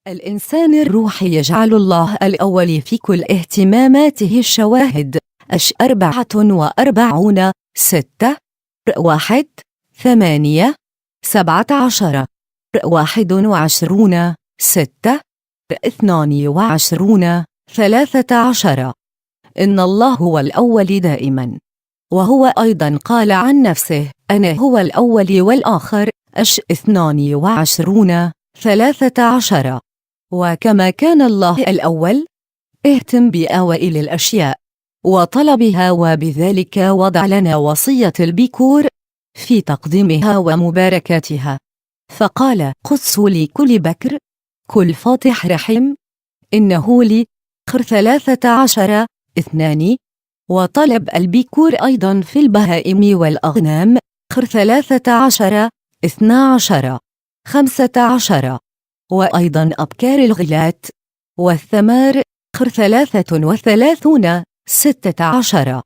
الإنسان الروحي يجعل الله الأول في كل اهتماماته. الشواهد 44 6 1 8 17 21 6 22 13. إن الله هو الأول دائما، وهو أيضا قال عن نفسه: أنا هو الأول والآخر. 22 13. وكما كان الله الأول، اهتم بأوائل الأشياء وطلبها، وبذلك وضع لنا وصية البكور في تقديمها ومباركاتها، فقال: قدسوا لكل بكر، كل فاطح رحم، إنه لي. 13 2. وطلب البكور أيضا في البهائم والأغنام. 13 12 15. وأيضا أبكار الغلات والثمار. 33 16.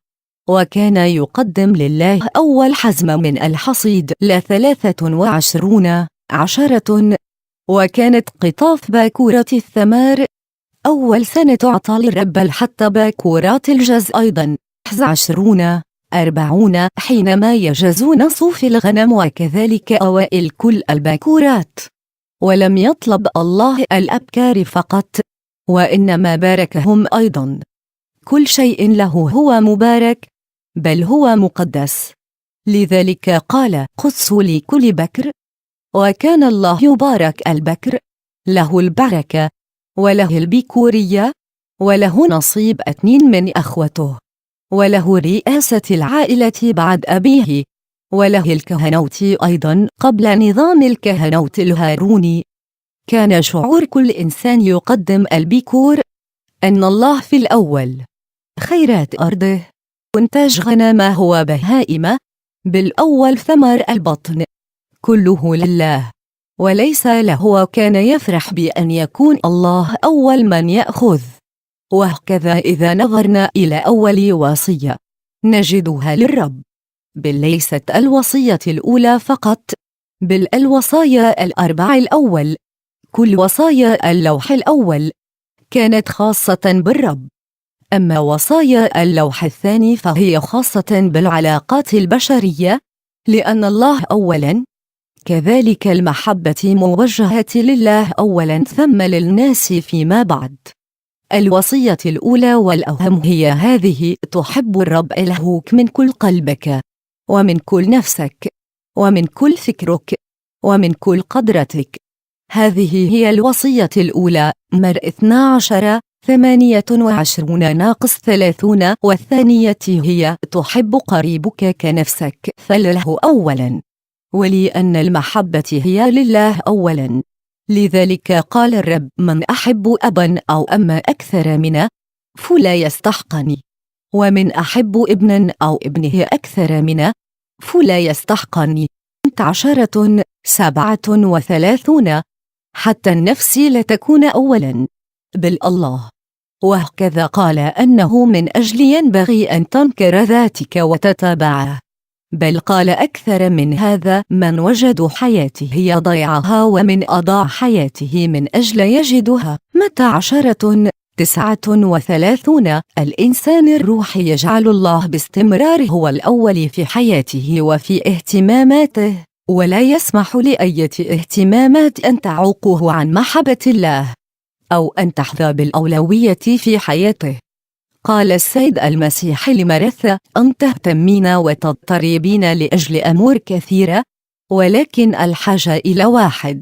وكان يقدم لله أول حزمة من الحصيد 23 10. وكانت قطاف باكورة الثمار أول سنة تعطى للرب، حتى باكورات الجز أيضا 20 40 حينما يجزون صوف الغنم، وكذلك أوائل كل الباكورات. ولم يطلب الله الأبكار فقط، وإنما باركهم أيضا. كل شيء له هو مبارك، بل هو مقدس، لذلك قال: قدسوا لكل بكر. وكان الله يبارك البكر، له البركة وله البكورية وله نصيب 2 من أخوته، وله رئاسة العائلة بعد أبيه، وله الكهنوت أيضا قبل نظام الكهنوت الهاروني. كان شعور كل إنسان يقدم البكور أن الله في الأول. خيرات أرضه، إنتاج غنمه وبهائمه، بالأول ثمر البطن، كله لله وليس له. وكان يفرح بأن يكون الله أول من يأخذ. وهكذا إذا نظرنا إلى أول وصية نجدها للرب، بل ليست الوصية الأولى فقط، بل الوصايا الأربع الأول. كل وصايا اللوح الأول كانت خاصة بالرب، أما وصايا اللوح الثاني فهي خاصة بالعلاقات البشرية، لأن الله أولاً. كذلك المحبة موجهة لله أولاً ثم للناس فيما بعد. الوصية الأولى والأهم هي هذه: تحب الرب إلهك من كل قلبك ومن كل نفسك ومن كل فكرك ومن كل قدرتك. هذه هي الوصية الأولى. مر 12 28 - 30. والثانية هي: تحب قريبك كنفسك، فله أولاً. ولأن المحبة هي لله أولاً، لذلك قال الرب: من أحب أباً أو أما أكثر منه فلا يستحقني، ومن أحب ابناً أو ابنه أكثر منه فلا يستحقني. 37. حتى النفس لا تكون أولاً، بل الله. وهكذا قال أنه من أجل ينبغي أن تنكر ذاتك وتتبعه، بل قال أكثر من هذا: من وجد حياته يضيعها، ومن أضاع حياته من أجل يجدها. متى 10:39. الإنسان الروحي يجعل الله باستمرار هو الأول في حياته وفي اهتماماته، ولا يسمح لأية اهتمامات أن تعوقه عن محبة الله أو أن تحظى بالأولوية في حياته. قال السيد المسيح لمرثا: أن تهتمين وتضطربين لأجل أمور كثيرة، ولكن الحاجة إلى واحد.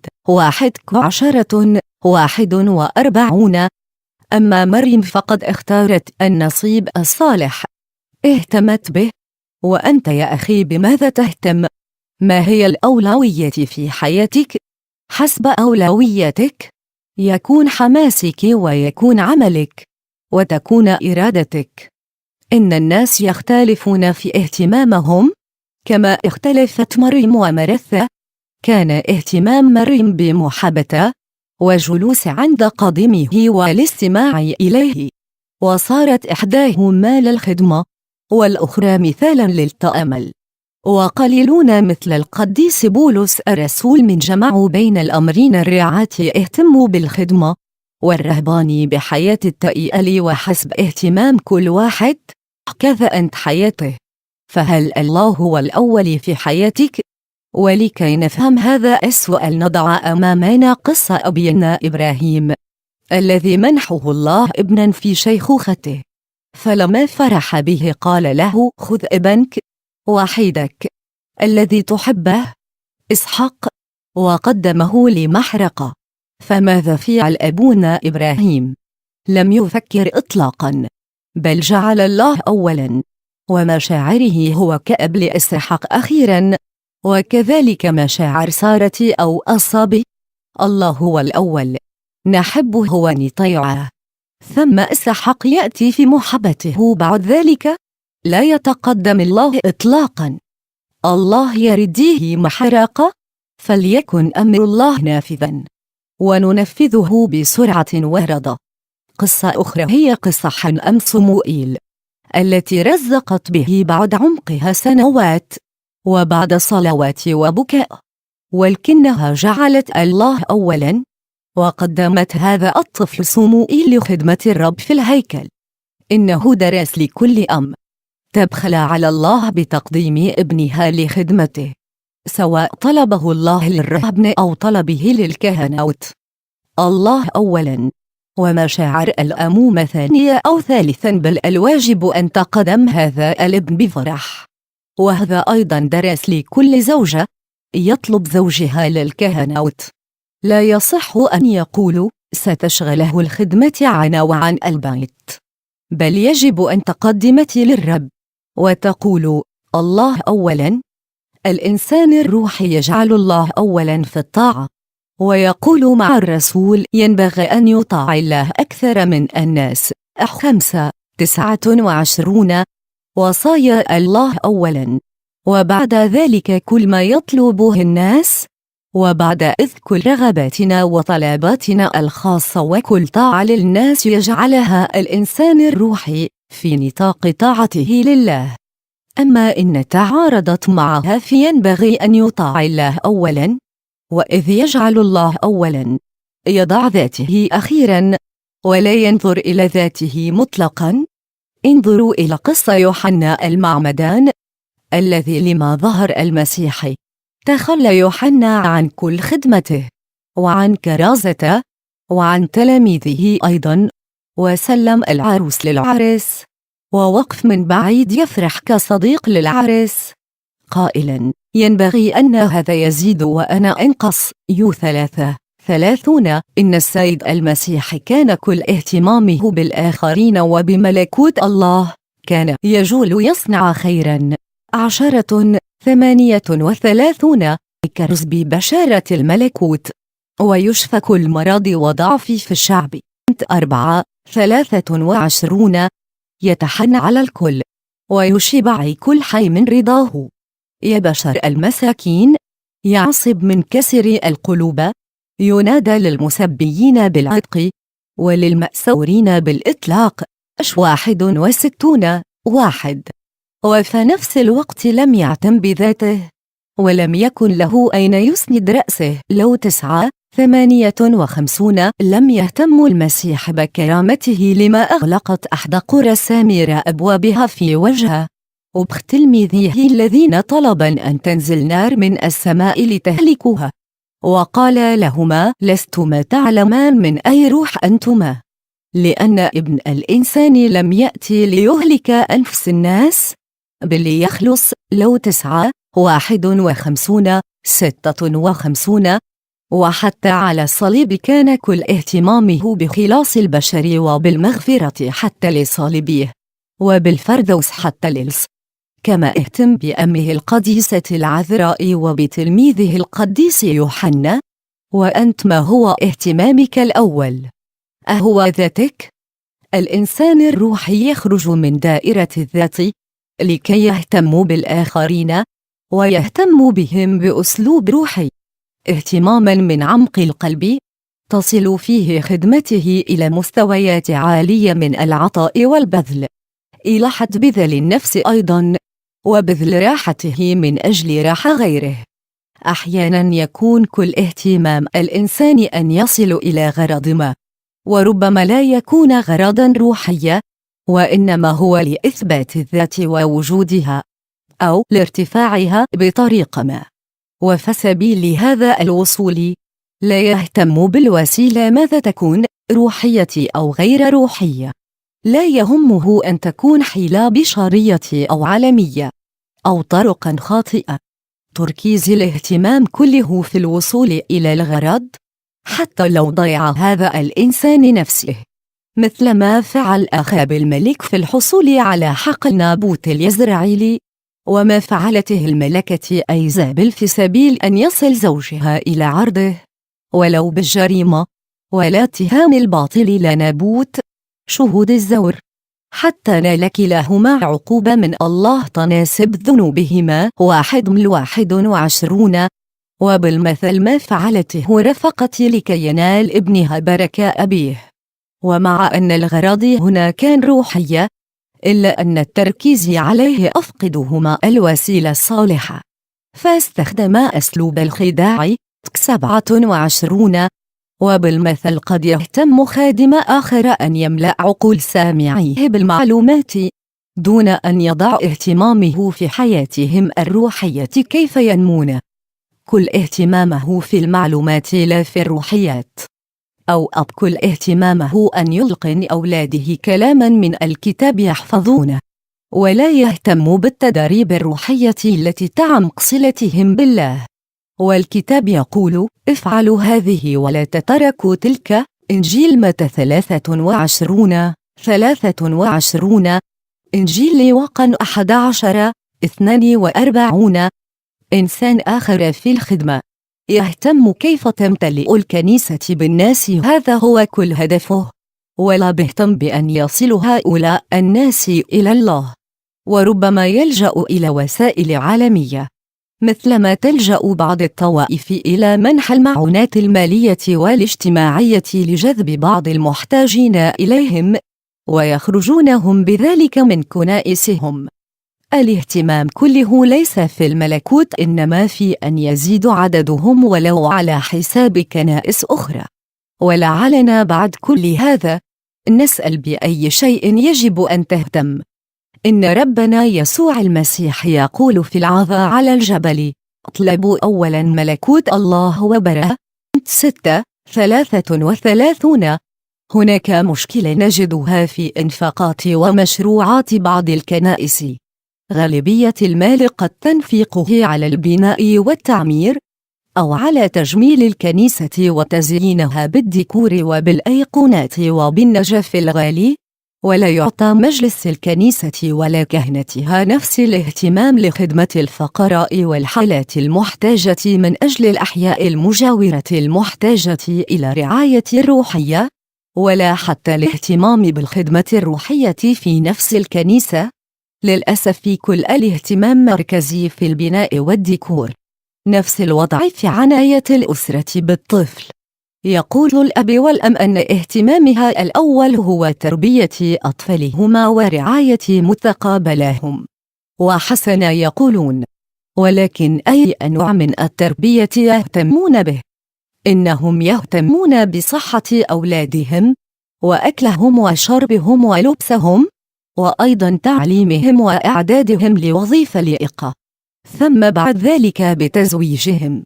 41. أما مريم فقد اختارت النصيب الصالح، اهتمت به. وأنت يا أخي بماذا تهتم؟ ما هي الأولوية في حياتك؟ حسب أولوياتك يكون حماسك ويكون عملك وتكون إرادتك. إن الناس يختلفون في اهتمامهم، كما اختلفت مريم ومرثا. كان اهتمام مريم بمحبته وجلوس عند قدمه والاستماع إليه، وصارت إحداهما للخدمة والأخرى مثالاً للتأمل. وقليلون مثل القديس بولس الرسول من جمعوا بين الأمرين: الرعاة اهتموا بالخدمة، والرهبان بحياة التأيل وحسب اهتمام كل واحد كذا أنت حياته. فهل الله هو الأول في حياتك؟ ولكي نفهم هذا السؤال نضع أمامنا قصة أبينا إبراهيم الذي منحه الله ابنا في شيخوخته، فلما فرح به قال له: خذ ابنك وحيدك الذي تحبه إسحاق وقدمه لمحرقة. فماذا فعل أبونا إبراهيم؟ لم يفكر إطلاقا، بل جعل الله أولا، ومشاعره هو كأب لإسحاق أخيرا، وكذلك مشاعر سارة أو الصبي. الله هو الأول، نحبه ونطيعه، ثم إسحاق يأتي في محبته بعد ذلك. لا يتقدم الله إطلاقا. الله يرديه محرقة، فليكن أمر الله نافذا وننفذه بسرعة وردة. قصة أخرى هي قصة حنأم صموئيل التي رزقت به بعد عمقها سنوات وبعد صلوات وبكاء، ولكنها جعلت الله أولا، وقدمت هذا الطفل صموئيل لخدمة الرب في الهيكل. إنه درس لكل أم تبخل على الله بتقديم ابنها لخدمته، سواء طلبه الله للرهبنة أو طلبه للكهنوت. الله أولا، ومشاعر الأمومة ثانية أو ثالثا، بل الواجب أن تقدم هذا الابن بفرح. وهذا أيضا درس لكل زوجة يطلب زوجها للكهنوت. لا يصح أن يقولوا ستشغله الخدمة عنا وعن البيت، بل يجب أن تقدمت للرب وتقول الله أولا. الإنسان الروحي يجعل الله أولا في الطاعة، ويقول مع الرسول: ينبغي أن يطاع الله أكثر من الناس. 5:29. وصايا الله أولا، وبعد ذلك كل ما يطلبه الناس، وبعد إذ كل رغباتنا وطلباتنا الخاصة وكل طاعة للناس يجعلها الإنسان الروحي في نطاق طاعته لله. أما إن تعارضت معها فينبغي أن يطاع الله أولا، وإذ يجعل الله أولا يضع ذاته أخيرا ولا ينظر إلى ذاته مطلقا. انظروا إلى قصة يوحنا المعمدان الذي لما ظهر المسيح تخلى يوحنا عن كل خدمته وعن كرازته وعن تلاميذه أيضا، وسلم العروس للعرس، ووقف من بعيد يفرح كصديق للعرس قائلا: ينبغي أن هذا يزيد وأنا أنقص. 3:30. إن السيد المسيح كان كل اهتمامه بالآخرين وبملكوت الله، كان يجول يصنع خيرا. 10:38. يكرز ببشارة الملكوت ويشفى كل مرض وضعف في الشعب. 4:23. يتحنى على الكل ويشبع كل حي من رضاه، يبشر المساكين، يعصب من كسر القلوب، ينادى للمسبيين بالعتق وللمأسورين بالإطلاق. 61:1. وفي نفس الوقت لم يعتم بذاته، ولم يكن له أين يسند رأسه. لو 9:58. لم يهتم المسيح بكرامته لما أغلقت أحد قرى سامرة أبوابها في وجهه وبخ تلميذيه الذين طلبا أن تنزل نار من السماء لتهلكوها، وقال لهما: لستما تعلمان من أي روح أنتما، لأن ابن الإنسان لم يأتي ليهلك أنفس الناس بل ليخلص. لو 9:51. 56. وحتى على الصليب كان كل اهتمامه بخلاص البشر وبالمغفرة حتى لصالبيه، وبالفردوس حتى للص، كما اهتم بأمه القديسة العذراء وبتلميذه القديس يوحنا. وأنت ما هو اهتمامك الأول؟ أهو ذاتك؟ الإنسان الروحي يخرج من دائرة الذات لكي يهتم بالآخرين ويهتم بهم بأسلوب روحي، اهتماما من عمق القلب تصل فيه خدمته إلى مستويات عالية من العطاء والبذل، إلى حد بذل النفس أيضا، وبذل راحته من أجل راحة غيره. أحياناً يكون كل اهتمام الإنسان أن يصل إلى غرض ما، وربما لا يكون غرضاً روحياً، وإنما هو لإثبات الذات ووجودها أو لارتفاعها بطريقة ما. وفي سبيل هذا الوصول لا يهتم بالوسيلة ماذا تكون، روحية أو غير روحية. لا يهمه أن تكون حيلة بشرية أو عالمية أو طرقاً خاطئة. تركيز الاهتمام كله في الوصول إلى الغرض، حتى لو ضيع هذا الإنسان نفسه، مثل ما فعل أخاب الملك في الحصول على حقل نابوت اليزرعيلي، وما فعلته الملكة أيزابل في سبيل أن يصل زوجها إلى عرضه ولو بالجريمة، ولا اتهام الباطل لنابوت شهود الزور، حتى نال كلاهما عقوبة من الله تناسب ذنوبهما 1:21. وبالمثل ما فعلته رفقة لكي ينال ابنها بركة أبيه. ومع أن الغرض هنا كان روحية، إلا أن التركيز عليه أفقدهما الوسيلة الصالحة، فاستخدما أسلوب الخداع 27. وبالمثل قد يهتم خادم آخر أن يملأ عقول سامعيه بالمعلومات دون أن يضع اهتمامه في حياتهم الروحية كيف ينمون. كل اهتمامه في المعلومات لا في الروحيات. أو كل اهتمامه أن يلقن أولاده كلاما من الكتاب يحفظونه، ولا يهتم بالتدريب الروحية التي تعمق صلتهم بالله. والكتاب يقول: افعلوا هذه ولا تتركوا تلك. إنجيل متى 23:23. إنجيل لوقا 11:42. إنسان آخر في الخدمة يهتم كيف تمتلئ الكنيسة بالناس، هذا هو كل هدفه، ولا بيهتم بأن يصل هؤلاء الناس إلى الله. وربما يلجأ إلى وسائل عالمية، مثلما تلجأ بعض الطوائف إلى منح المعونات المالية والاجتماعية لجذب بعض المحتاجين إليهم، ويخرجونهم بذلك من كنائسهم. الاهتمام كله ليس في الملكوت، إنما في أن يزيد عددهم ولو على حساب كنائس أخرى. ولعلنا بعد كل هذا نسأل: بأي شيء يجب أن تهتم؟ إن ربنا يسوع المسيح يقول في العظة على الجبل: اطلبوا أولا ملكوت الله وبره. 6:33. هناك مشكلة نجدها في إنفاقات ومشروعات بعض الكنائس. غالبية المال قد تنفقه على البناء والتعمير، أو على تجميل الكنيسة وتزيينها بالديكور وبالأيقونات وبالنجف الغالي، ولا يعطى مجلس الكنيسة ولا كهنتها نفس الاهتمام لخدمة الفقراء والحالات المحتاجة من أجل الأحياء المجاورة المحتاجة إلى رعاية روحية، ولا حتى الاهتمام بالخدمة الروحية في نفس الكنيسة. للأسف كل الاهتمام مركزي في البناء والديكور. نفس الوضع في عناية الأسرة بالطفل. يقول الأب والأم أن اهتمامها الأول هو تربية أطفالهما ورعاية مستقبلهم. وحسن يقولون: ولكن أي نوع من التربية يهتمون به؟ إنهم يهتمون بصحة أولادهم، وأكلهم وشربهم ولبسهم، وأيضا تعليمهم وإعدادهم لوظيفة لائقة، ثم بعد ذلك بتزويجهم.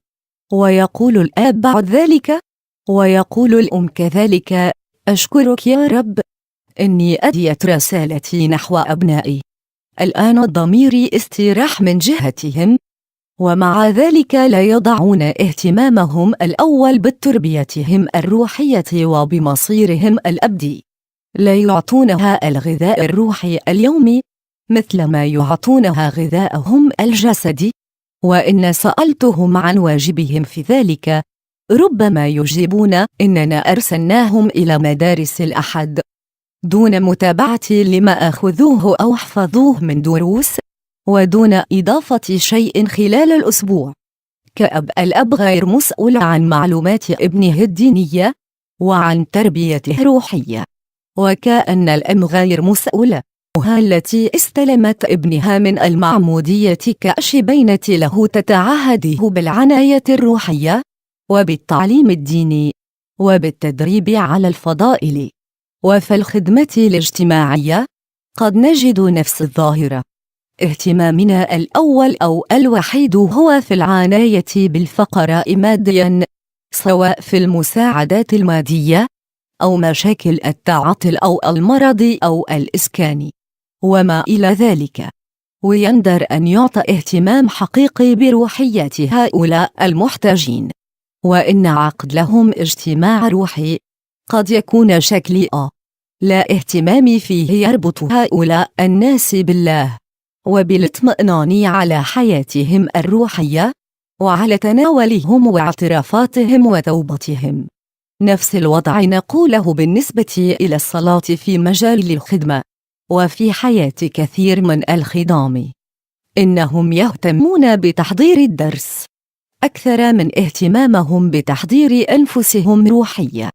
ويقول الآب بعد ذلك، ويقول الأم كذلك: أشكرك يا رب إني أديت رسالتي نحو أبنائي، الآن ضميري استراح من جهتهم. ومع ذلك لا يضعون اهتمامهم الأول بتربيتهم الروحية وبمصيرهم الأبدي. لا يعطونها الغذاء الروحي اليومي مثل ما يعطونها غذاءهم الجسدي. وإن سألتهم عن واجبهم في ذلك، ربما يجيبون: إننا أرسلناهم إلى مدارس الأحد دون متابعة لما أخذوه أو حفظوه من دروس، ودون إضافة شيء خلال الأسبوع. الأب غير مسؤول عن معلومات ابنه الدينية وعن تربيته الروحية، وكأن الأم غير مسؤولة التي استلمت ابنها من المعمودية كشبينة له تتعهده بالعناية الروحية وبالتعليم الديني وبالتدريب على الفضائل. وفي الخدمة الاجتماعية قد نجد نفس الظاهرة. اهتمامنا الأول أو الوحيد هو في العناية بالفقراء مادياً، سواء في المساعدات المادية أو مشاكل التعاطي أو المرض أو الإسكان وما إلى ذلك. ويندر أن يعطى اهتمام حقيقي بروحية هؤلاء المحتاجين، وإن عقد لهم اجتماع روحي قد يكون شكلي لا اهتمام فيه يربط هؤلاء الناس بالله وبالاطمئنان على حياتهم الروحية وعلى تناولهم واعترافاتهم وتوبتهم. نفس الوضع نقوله بالنسبة إلى الصلاة في مجال الخدمة وفي حياة كثير من الخدام. إنهم يهتمون بتحضير الدرس أكثر من اهتمامهم بتحضير أنفسهم روحية.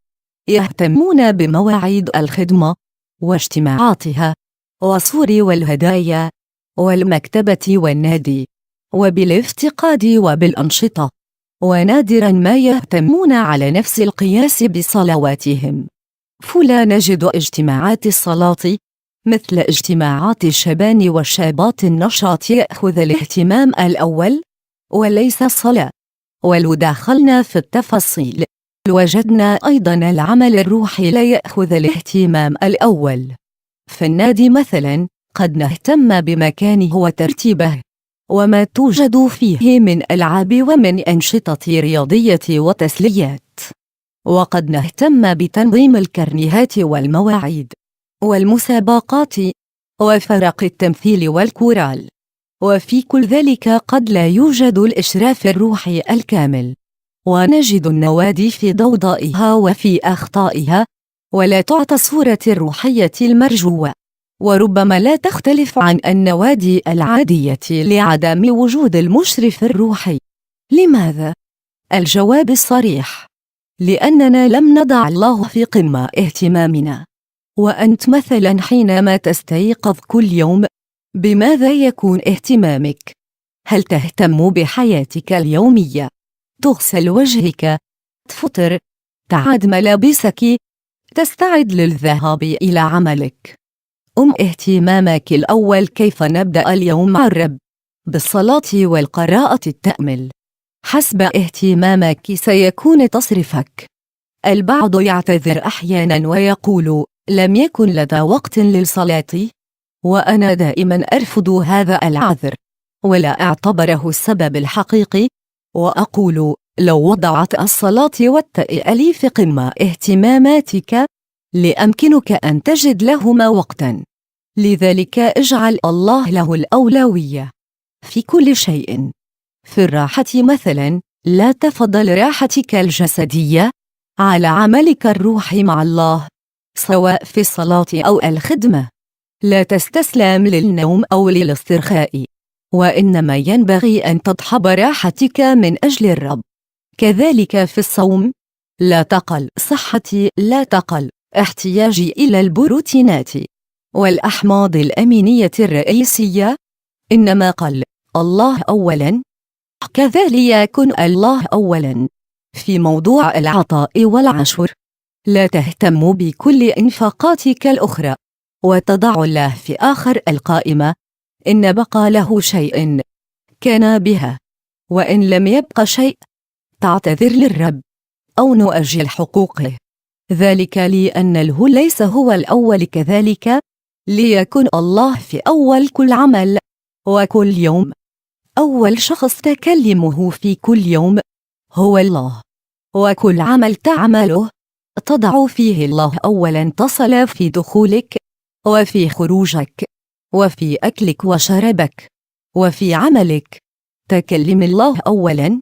يهتمون بمواعيد الخدمة واجتماعاتها والصور والهدايا والمكتبة والنادي وبالافتقاد وبالأنشطة، ونادرا ما يهتمون على نفس القياس بصلواتهم. فلا نجد اجتماعات الصلاة مثل اجتماعات الشبان والشابات النشاط يأخذ الاهتمام الأول وليس الصلاة. ولو دخلنا في التفاصيل وجدنا أيضا العمل الروحي لا يأخذ الاهتمام الأول. في النادي مثلا قد نهتم بمكانه وترتيبه وما توجد فيه من ألعاب ومن أنشطة رياضية وتسليات، وقد نهتم بتنظيم الكرنيهات والمواعيد والمسابقات وفرق التمثيل والكورال. وفي كل ذلك قد لا يوجد الإشراف الروحي الكامل، ونجد النوادي في ضوضائها وفي أخطائها ولا تعطى الصورة الروحية المرجوة، وربما لا تختلف عن النوادي العادية لعدم وجود المشرف الروحي. لماذا؟ الجواب الصريح: لأننا لم نضع الله في قمة اهتمامنا. وأنت مثلا حينما تستيقظ كل يوم بماذا يكون اهتمامك؟ هل تهتم بحياتك اليومية؟ تغسل وجهك، تفطر، تعاد ملابسك، تستعد للذهاب إلى عملك. اهتمامك الأول كيف نبدأ اليوم مع الرب بالصلاة والقراءة التأمل. حسب اهتمامك سيكون تصرفك. البعض يعتذر أحيانا ويقول لم يكن لدى وقت للصلاة، وأنا دائما أرفض هذا العذر ولا أعتبره السبب الحقيقي، وأقول لو وضعت الصلاة والتأمل في قمة اهتماماتك لأمكنك أن تجد لهما وقتا. لذلك اجعل الله له الأولوية في كل شيء. في الراحة مثلا لا تفضل راحتك الجسدية على عملك الروحي مع الله، سواء في الصلاة أو الخدمة. لا تستسلم للنوم أو للاسترخاء، وإنما ينبغي أن تضحى براحتك من أجل الرب. كذلك في الصوم لا تقل صحتي، لا تقل احتياجي إلى البروتينات والأحماض الأمينية الرئيسية، إنما قل الله أولاً. كذلك يكن الله أولاً في موضوع العطاء والعشر. لا تهتم بكل إنفاقاتك الأخرى وتضع الله في آخر القائمة. إن بقى له شيء كان بها، وإن لم يبق شيء تعتذر للرب أو نؤجل حقوقه. ذلك لأن له ليس هو الأول، كذلك ليكن الله في أول كل عمل وكل يوم. أول شخص تكلمه في كل يوم هو الله، وكل عمل تعمله تضع فيه الله أولا. تصل في دخولك وفي خروجك وفي أكلك وشربك وفي عملك، تكلم الله أولا.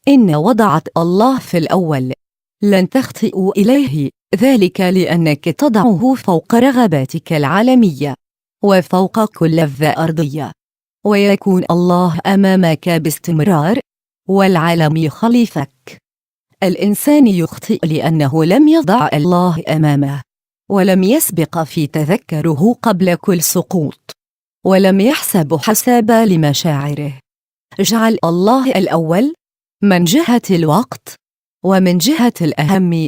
إن وضعت الله في الأول لن تخطئ إليه، ذلك لأنك تضعه فوق رغباتك العالمية وفوق كل لذة أرضية، ويكون الله أمامك باستمرار والعالم خليفك. الإنسان يخطئ لأنه لم يضع الله أمامه، ولم يسبق في تذكره قبل كل سقوط، ولم يحسب حسابا لمشاعره. اجعل الله الأول من جهة الوقت، ومن جهة الأهم،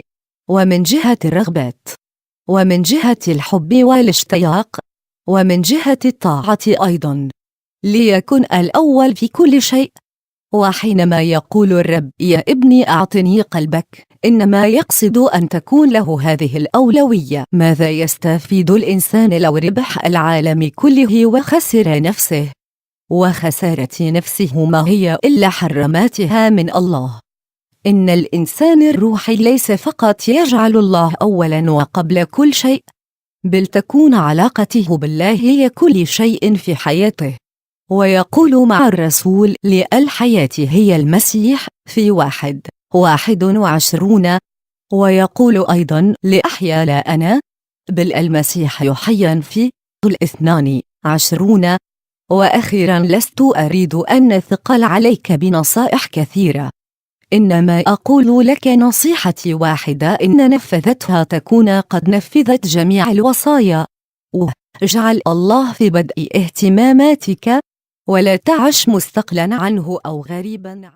ومن جهة الرغبات، ومن جهة الحب والاشتياق، ومن جهة الطاعة أيضاً، ليكن الأول في كل شيء. وحينما يقول الرب يا ابني أعطني قلبك، إنما يقصد أن تكون له هذه الأولوية. ماذا يستفيد الإنسان لو ربح العالم كله وخسر نفسه؟ وخسارة نفسه ما هي إلا حرماتها من الله. إن الإنسان الروحي ليس فقط يجعل الله أولاً وقبل كل شيء، بل تكون علاقته بالله هي كل شيء في حياته. ويقول مع الرسول الحياة هي المسيح في 1:21، ويقول أيضاً لأحيا لا أنا بل المسيح يحيا في 2:20. وأخيراً لست أريد أن أثقل عليك بنصائح كثيرة، إنما أقول لك نصيحتي واحدة إن نفذتها تكون قد نفذت جميع الوصايا. واجعل الله في بدء اهتماماتك، ولا تعش مستقلاً عنه أو غريباً.